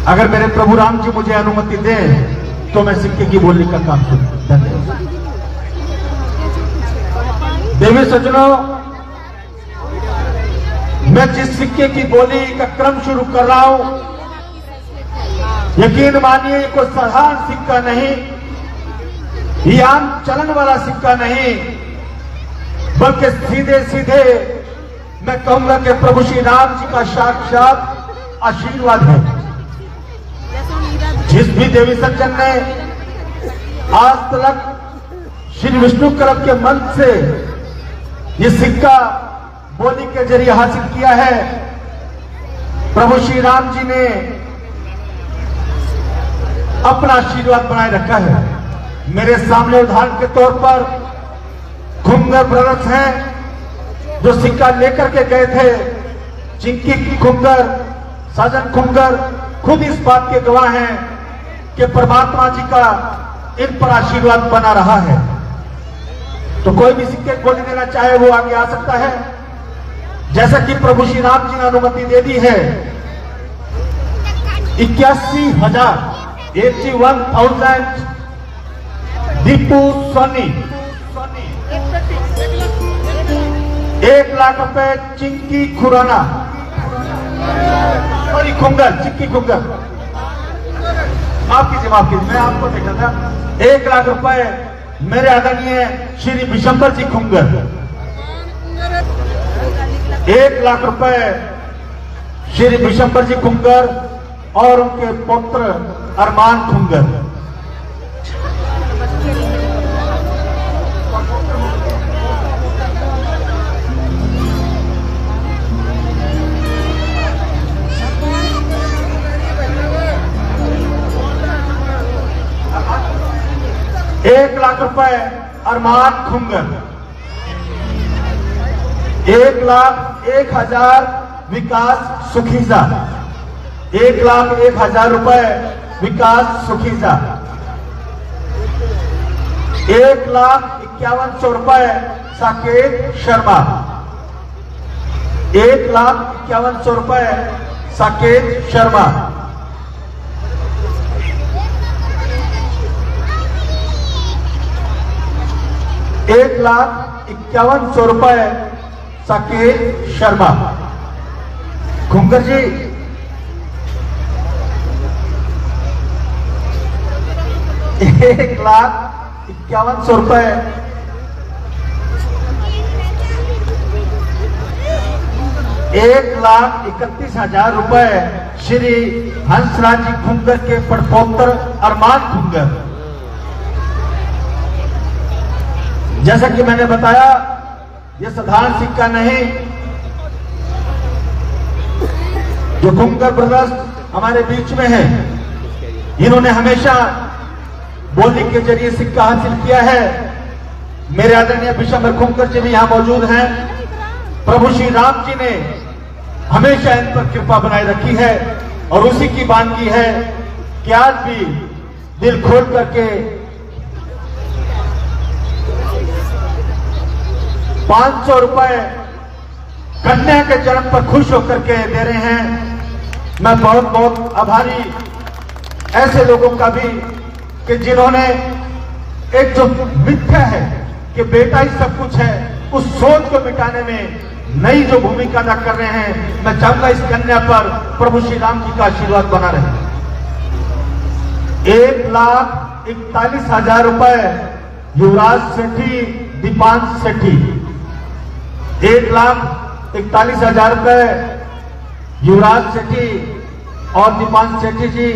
अगर मेरे प्रभु राम जी मुझे अनुमति दें तो मैं सिक्के की बोली का काम शुरू करूं। धन्यवाद। देवी सज्जनों, मैं जिस सिक्के की बोली का क्रम शुरू कर रहा हूं, यकीन मानिए ये कोई साधारण सिक्का नहीं, ये आम चलन वाला सिक्का नहीं, बल्कि सीधे सीधे मैं कहूंगा कि प्रभु श्री राम जी का साक्षात आशीर्वाद है। जिस भी देवी सज्जन ने आज तक श्री विष्णु करम के मंत्र से ये सिक्का बोली के जरिए हासिल किया है, प्रभु श्री राम जी ने अपना आशीर्वाद बनाए रखा है। मेरे सामने उदाहरण के तौर पर खुंगर ब्रदर्स हैं जो सिक्का लेकर के गए थे। चिंकी खुंगर, साजन खुंगर खुद इस बात के गवाह हैं कि परमात्मा जी का इन पर आशीर्वाद बना रहा है। तो कोई भी सिक्के बोली देना चाहे वो आगे आ सकता है, जैसा कि प्रभु श्री राम जी ने अनुमति दे दी है। 81,000 दीपू सोनी, 1 लाख रुपए चिंकी खुराना, सॉरी खुंगर, चिंकी खुंगर, माफ कीजिए, मैं आपको देखा था। 1 लाख रुपए मेरे आदरणीय श्री विशंबर जी खुंगर, 1 लाख रुपए श्री विशंबर जी खुंगर और उनके पुत्र अरमान खुंगर। एक लाख रुपए अरमान खुंगर, 1,01,000 विकास सुखीजा, 1,01,000 रुपए विकास सुखीजा, 1,51,100 रुपए साकेत शर्मा, 1,51,100 रुपए साकेत शर्मा, 1,51,100 रुपए साकेत शर्मा। खुंगर जी, ₹1,51,100 रुपए, ₹1,31,000 रुपए श्री हंसराज जी खुंगर के पड़पोत्र अरमान खुंगर। जैसा कि मैंने बताया, यह साधारण सिक्का नहीं। जो खुंगर ब्रदर्स हमारे बीच में है, इन्होंने हमेशा बोली के जरिए सिक्का हासिल किया है। मेरे आदरणीय विशंबर खुंगर जी भी यहां मौजूद हैं। प्रभु श्री राम जी ने हमेशा इन पर कृपा बनाए रखी है और उसी की बानगी है कि आज भी दिल खोल करके 500 रुपए कन्या के जन्म पर खुश होकर के दे रहे हैं। मैं बहुत बहुत आभारी ऐसे लोगों का भी कि जिन्होंने एक जो मिथ्या है कि बेटा ही सब कुछ है, उस सोच को मिटाने में नई जो भूमिका अदा कर रहे हैं। मैं चाहूंगा इस कन्या पर प्रभु श्री राम जी का आशीर्वाद बना रहे। 1,41,000 रुपए युवराज सेठी दीपांश सेठी, 1,41,000 रुपए युवराज सेठी और दीपांश सेठी जी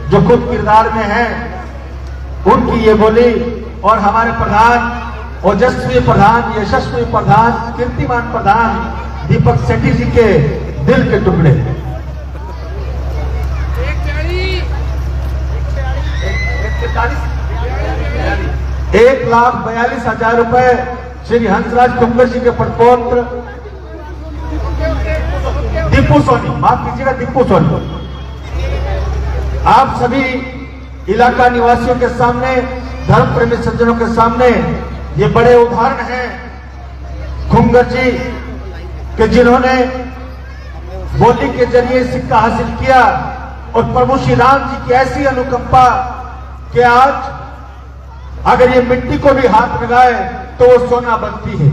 जो खुद किरदार में हैं, उनकी ये बोली। और हमारे प्रधान, ओजस्वी प्रधान, यशस्वी प्रधान, कीर्तिमान प्रधान दीपक सेठी जी के दिल के टुकड़े 1,42,000 रुपए श्री हंसराज खुंगर जी के पड़पोत्र दीपू सोनी, माफ कीजिएगा दीपू सोनी। आप सभी इलाका निवासियों के सामने, धर्म प्रेमी सज्जनों के सामने ये बड़े उदाहरण हैं खुंगर जी के, जिन्होंने बोली के जरिए सिक्का हासिल किया और प्रभु श्री राम जी की ऐसी अनुकंपा कि आज अगर ये मिट्टी को भी हाथ लगाए तो वो सोना बनती है।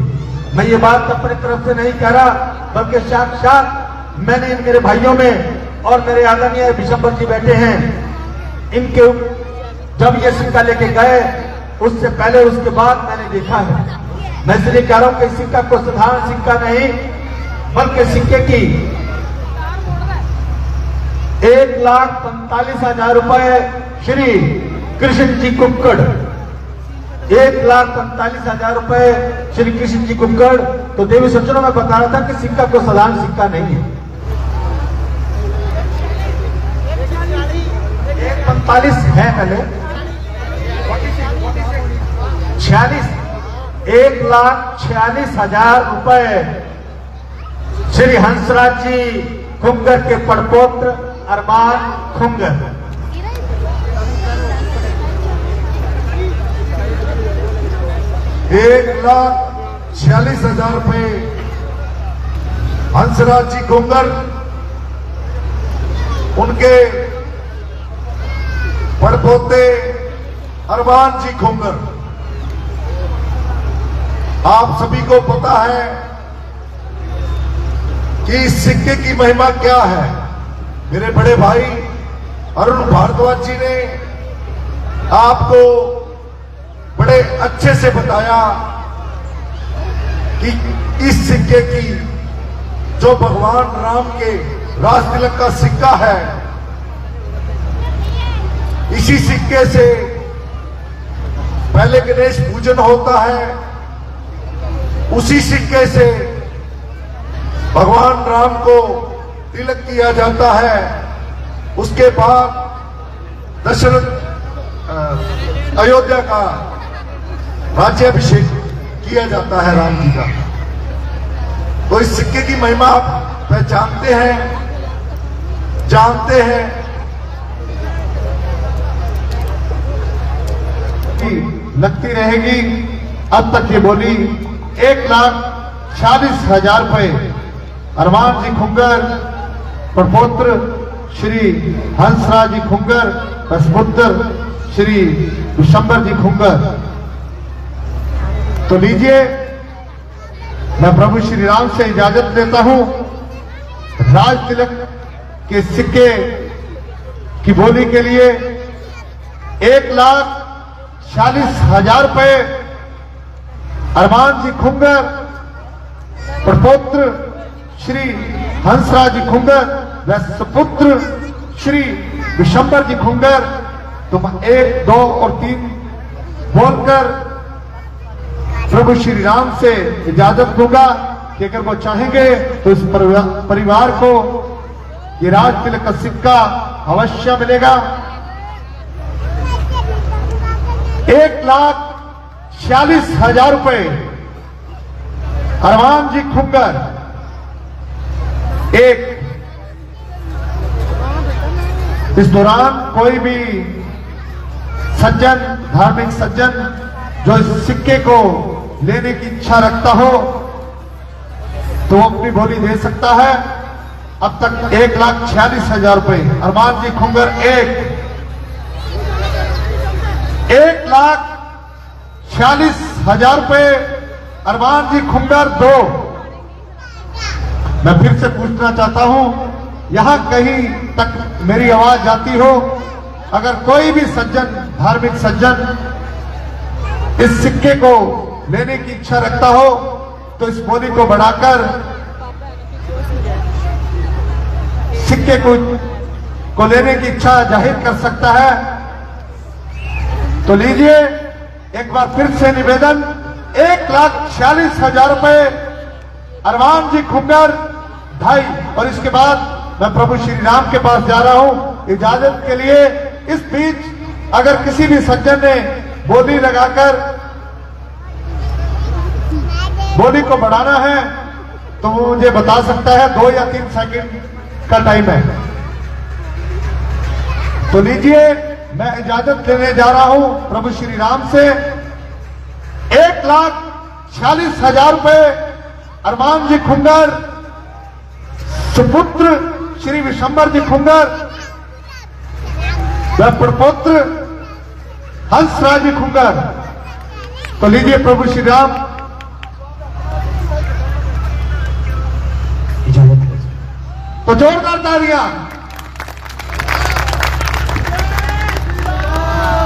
मैं ये बात अपनी तरफ से नहीं कह रहा, बल्कि साक्षात मैंने इन मेरे भाइयों में और मेरे आदरणीय विशंबर जी बैठे हैं, इनके जब ये सिक्का लेके गए उससे पहले उसके बाद मैंने देखा है। मैं इसलिए कह रहा हूं कि इस सिक्का को साधारण सिक्का नहीं, बल्कि सिक्के की 1,45,000 रुपए श्री कृष्ण जी कुक्कड़, 1,45,000 रुपए श्री कृष्ण जी कुक्कड़। तो देवी सज्जनों में बता रहा था कि सिक्का को साधारण सिक्का नहीं है। 1,45 है पहले 46, 1,46,000 रुपए श्री हंसराज जी खुंगर के पड़पोत्र अरमान खुंगर। ₹1,46,000 हंसराज जी खुंगर, उनके पड़पोते अरमान जी खुंगर। आप सभी को पता है कि इस सिक्के की महिमा क्या है। मेरे बड़े भाई अरुण भारद्वाज जी ने आपको बड़े अच्छे से बताया कि इस सिक्के की, जो भगवान राम के राज तिलक का सिक्का है, इसी सिक्के से पहले गणेश पूजन होता है, उसी सिक्के से भगवान राम को तिलक किया जाता है, उसके बाद दशरथ अयोध्या का राज्याभिषेक किया जाता है राम जी का। तो इस सिक्के की महिमा आप पहचानते हैं, जानते हैं। लगती रहेगी। अब तक ये बोली 1,46,000 रुपए अरमान जी खुंगर, प्रपोत्र श्री हंसराज जी खुंगर, पुत्र श्री विशंबर जी खुंगर। तो लीजिए, मैं प्रभु श्री राम से इजाजत लेता हूं। राज तिलक के सिक्के की बोली के लिए 1,46,000 रुपए अरमान जी खुंगर, प्रपोत्र श्री हंसराज जी खुंगर व सुपुत्र श्री विशंबर जी खुंगर। तुम 1, 2 और 3 बोलकर प्रभु श्री राम से इजाजत दूंगा कि अगर वो चाहेंगे तो इस परिवार को ये राज तिलक का सिक्का अवश्य मिलेगा। 1,46,000 रुपए अरमान जी खुंगर। इस दौरान कोई भी सज्जन, धार्मिक सज्जन जो इस सिक्के को लेने की इच्छा रखता हो तो वो अपनी बोली दे सकता है। अब तक 1,46,000 रुपए अरमान जी खुंगर 1,46,000 रुपए अरमान जी खुंगर 2। मैं फिर से पूछना चाहता हूं, यहां कहीं तक मेरी आवाज जाती हो, अगर कोई भी सज्जन, धार्मिक सज्जन इस सिक्के को लेने की इच्छा रखता हो तो इस बोली को बढ़ाकर सिक्के को लेने की इच्छा जाहिर कर सकता है। तो लीजिए, एक बार फिर से निवेदन, 1,46,000 रुपए अरमान जी खुंगर भाई। और इसके बाद मैं प्रभु श्री राम के पास जा रहा हूं इजाजत के लिए। इस बीच अगर किसी भी सज्जन ने बोली लगाकर बोली को बढ़ाना है तो वो मुझे बता सकता है। 2 या 3 सेकंड का टाइम है। तो लीजिए, मैं इजाजत लेने जा रहा हूं प्रभु श्री राम से। 1,46,000 रुपए अरमान जी खुंगर, सुपुत्र श्री विशंबर जी खुंगर वह प्रपुत्र हंसराज जी खुंगर। तो लीजिए प्रभु श्री राम तो जोरदार तालियां।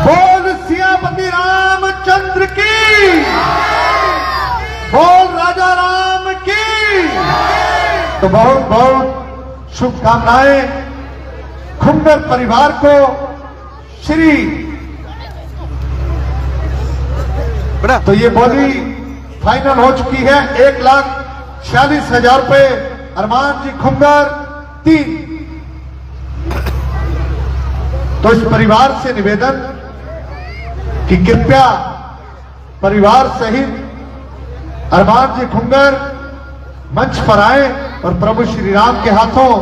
बोल सियापति रामचंद्र की, बोल राजा राम की। तो बहुत बहुत शुभकामनाएं खुंगर परिवार को। श्री तो ये बोली फाइनल हो चुकी है। 1,46,000 रुपए अरमान जी खुंगर 3। तो इस परिवार से निवेदन कि कृपया परिवार सहित अरमान जी खुंगर मंच पर आए और प्रभु श्री राम के हाथों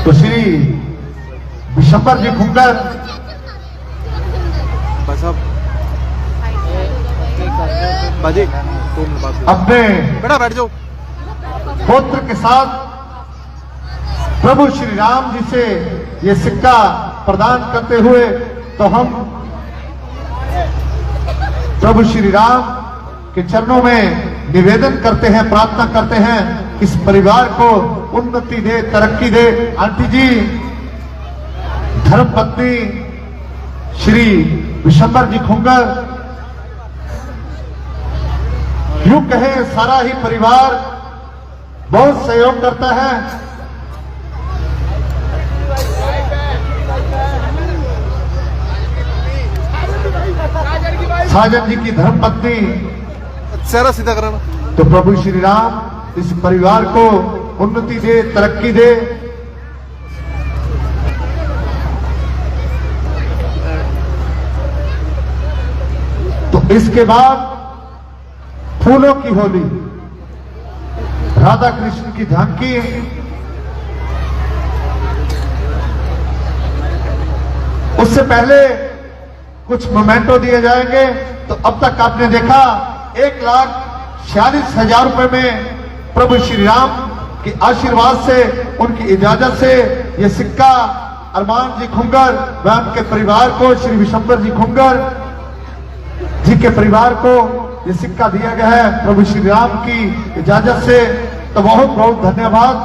तो श्री विशंबर जी खुंगर अपने बेटा बैठ जाओ पुत्र के साथ प्रभु श्री राम जी से ये सिक्का प्रदान करते हुए तो हम प्रभु श्री राम के चरणों में निवेदन करते हैं, प्रार्थना करते हैं कि इस परिवार को उन्नति दे, तरक्की दे। आंटी जी धर्मपत्नी श्री विशंबर जी खुंगर, यूं कहें सारा ही परिवार बहुत सहयोग करता है। साजन जी की धर्मपत्नी चेहरा सीधा कराना। तो प्रभु श्री राम इस परिवार को उन्नति दे, तरक्की दे। तो इसके बाद फूलों की होली, राधा कृष्ण की झांकी, उससे पहले कुछ मोमेंटो दिए जाएंगे। तो अब तक आपने देखा 1,46,000 रुपए में प्रभु श्री राम के आशीर्वाद से, उनकी इजाजत से ये सिक्का अरमान जी खुंगर व उनके परिवार को, श्री विशंबर जी खुंगर जी के परिवार को ये सिक्का दिया गया है प्रभु श्री राम की इजाजत से। तो बहुत बहुत धन्यवाद।